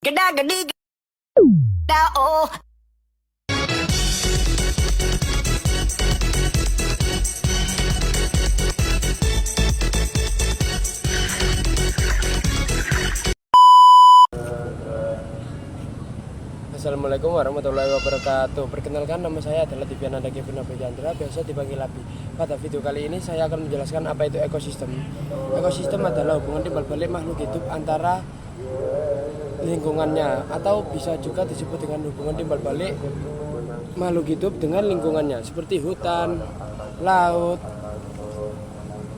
Geda geda oh. Assalamualaikum warahmatullahi wabarakatuh. Perkenalkan, nama saya adalah Diviananda Kevin Abdichandra, biasa dipanggil Abi. Pada video kali ini saya akan menjelaskan apa itu ekosistem. Ekosistem adalah hubungan timbal balik makhluk hidup antara lingkungannya, atau bisa juga disebut dengan hubungan timbal balik makhluk hidup dengan lingkungannya, seperti hutan, laut,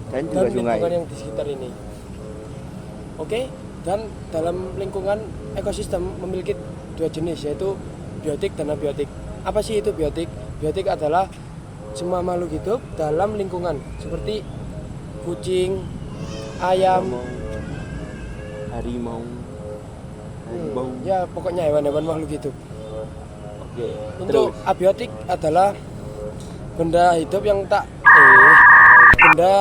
dan dan juga sungai. lingkungan yang di sekitar ini. Oke, dan dalam lingkungan ekosistem memiliki dua jenis, yaitu biotik dan abiotik. Apa sih itu biotik? Biotik adalah semua makhluk hidup dalam lingkungan, seperti kucing, ayam, Harimau. ya pokoknya hewan-hewan makhluk hidup. Oke. Untuk Terus abiotik adalah benda hidup yang benda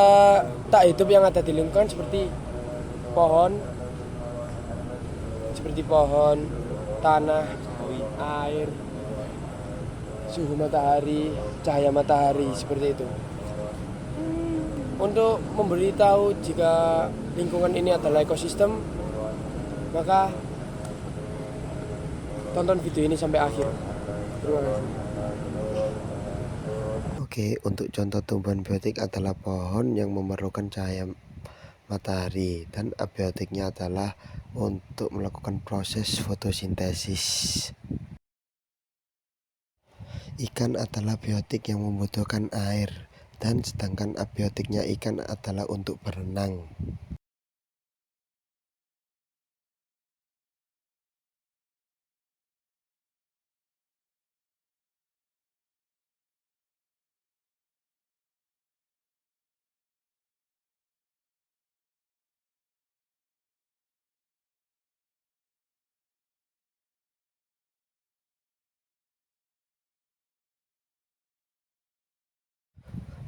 tak hidup yang ada di lingkungan, seperti pohon, tanah, air, suhu matahari, cahaya matahari, seperti itu. Untuk memberitahu jika lingkungan ini adalah ekosistem, maka tonton video ini sampai akhir. Terima kasih. Oke, untuk contoh tumbuhan biotik adalah pohon yang memerlukan cahaya matahari, dan abiotiknya adalah untuk melakukan proses fotosintesis. Ikan adalah biotik yang membutuhkan air, dan sedangkan abiotiknya ikan adalah untuk berenang.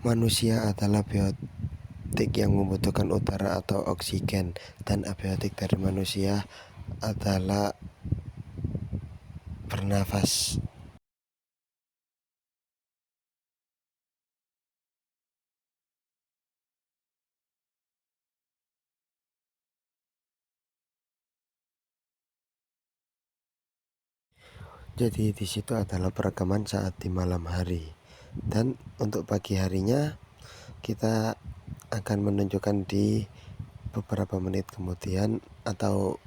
Manusia adalah biotik yang membutuhkan udara atau oksigen, dan abiotik dari manusia adalah bernafas. Jadi di situ adalah perekaman saat di malam hari, dan untuk pagi harinya kita akan menunjukkan di beberapa menit kemudian, atau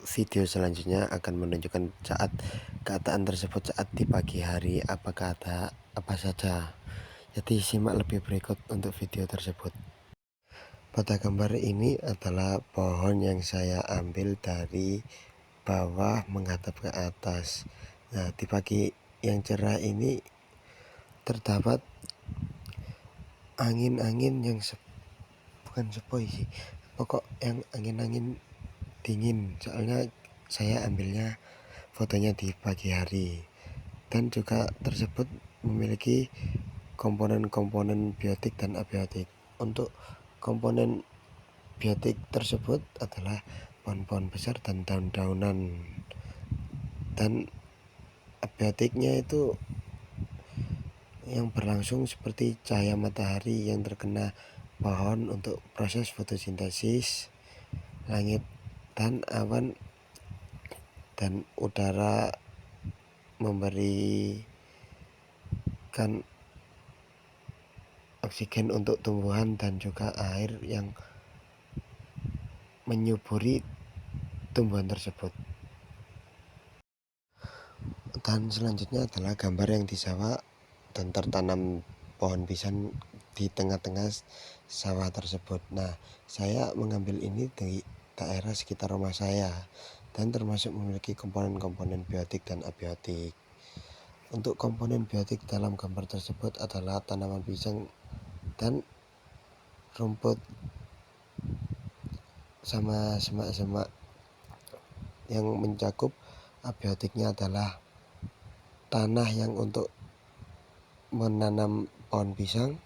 video selanjutnya akan menunjukkan saat keadaan tersebut saat di pagi hari, apakah ada apa saja. Jadi simak lebih berikut untuk video tersebut. Pada gambar ini adalah pohon yang saya ambil dari bawah menghadap ke atas. Nah, di pagi yang cerah ini terdapat angin-angin yang bukan sepoi sih, pokok yang angin-angin dingin, soalnya saya ambilnya fotonya di pagi hari. Dan juga tersebut memiliki komponen-komponen biotik dan abiotik. Untuk komponen biotik tersebut adalah pohon-pohon besar dan daun-daunan, dan abiotiknya itu yang berlangsung seperti cahaya matahari yang terkena pohon untuk proses fotosintesis, langit dan awan dan udara memberikan oksigen untuk tumbuhan, dan juga air yang menyuburi tumbuhan tersebut. Dan selanjutnya adalah gambar yang di sawah dan tertanam pohon pisang di tengah-tengah sawah tersebut. Nah, saya mengambil ini di daerah sekitar rumah saya, dan termasuk memiliki komponen-komponen biotik dan abiotik. Untuk komponen biotik dalam gambar tersebut adalah tanaman pisang dan rumput sama semak-semak. Yang mencakup abiotiknya adalah tanah yang untuk menanam pohon pisang,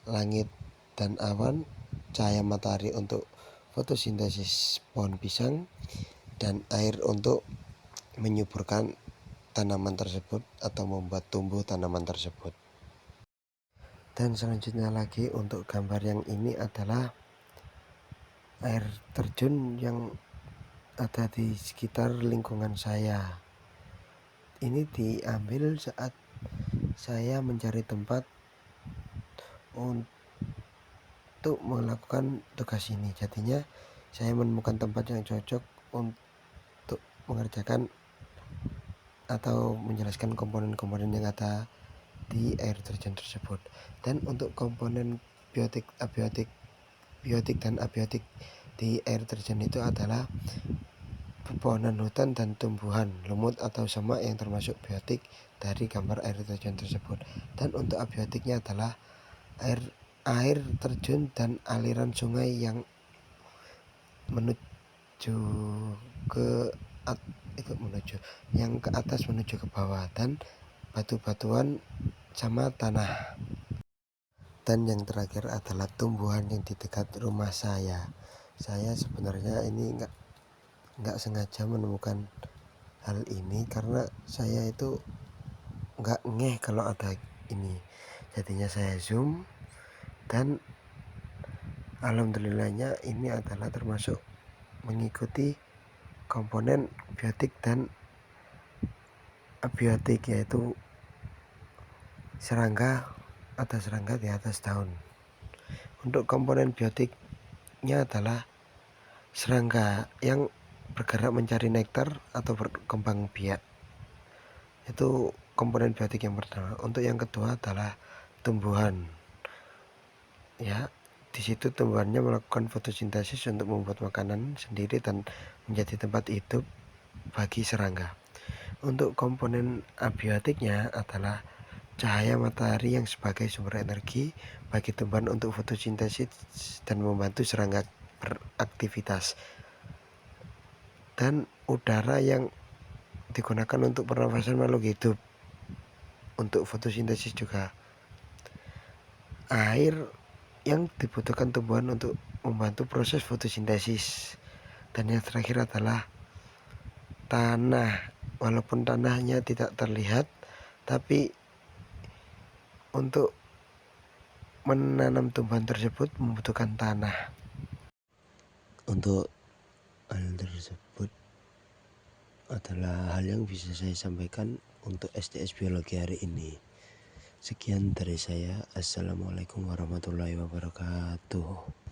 langit dan awan, cahaya matahari untuk fotosintesis pohon pisang, dan air untuk menyuburkan tanaman tersebut atau membuat tumbuh tanaman tersebut. Dan selanjutnya lagi untuk gambar yang ini adalah air terjun yang ada di sekitar lingkungan saya. Ini diambil saat saya mencari tempat untuk melakukan tugas ini. Jadinya saya menemukan tempat yang cocok untuk mengerjakan atau menjelaskan komponen-komponen yang ada di air terjun tersebut. Dan untuk komponen biotik, abiotik, biotik dan abiotik di air terjun itu adalah pepohonan hutan dan tumbuhan, lumut atau semak yang termasuk biotik dari gambar air terjun tersebut. Dan untuk abiotiknya adalah air terjun dan aliran sungai yang menuju ke atas menuju ke bawah, dan batu-batuan sama tanah. Dan yang terakhir adalah tumbuhan yang di dekat rumah saya. Saya sebenarnya ini nggak sengaja menemukan hal ini karena saya itu nggak ngeh kalau ada ini. Jadinya saya zoom, dan alhamdulillahnya ini adalah termasuk mengikuti komponen biotik dan abiotik, yaitu ada serangga di atas daun. Untuk komponen biotiknya adalah serangga yang bergerak mencari nektar atau berkembang biak. Itu komponen biotik yang pertama. Untuk yang kedua adalah tumbuhan. Ya, di situ tumbuhannya melakukan fotosintesis untuk membuat makanan sendiri dan menjadi tempat hidup bagi serangga. Untuk komponen abiotiknya adalah cahaya matahari yang sebagai sumber energi bagi tumbuhan untuk fotosintesis dan membantu serangga beraktivitas. Dan udara yang digunakan untuk pernafasan makhluk hidup untuk fotosintesis juga. Air yang dibutuhkan tumbuhan untuk membantu proses fotosintesis. Dan yang terakhir adalah tanah. Walaupun tanahnya tidak terlihat, tapi untuk menanam tumbuhan tersebut membutuhkan tanah. Untuk hal tersebut adalah hal yang bisa saya sampaikan untuk STS Biologi hari ini. Sekian dari saya. Assalamualaikum warahmatullahi wabarakatuh.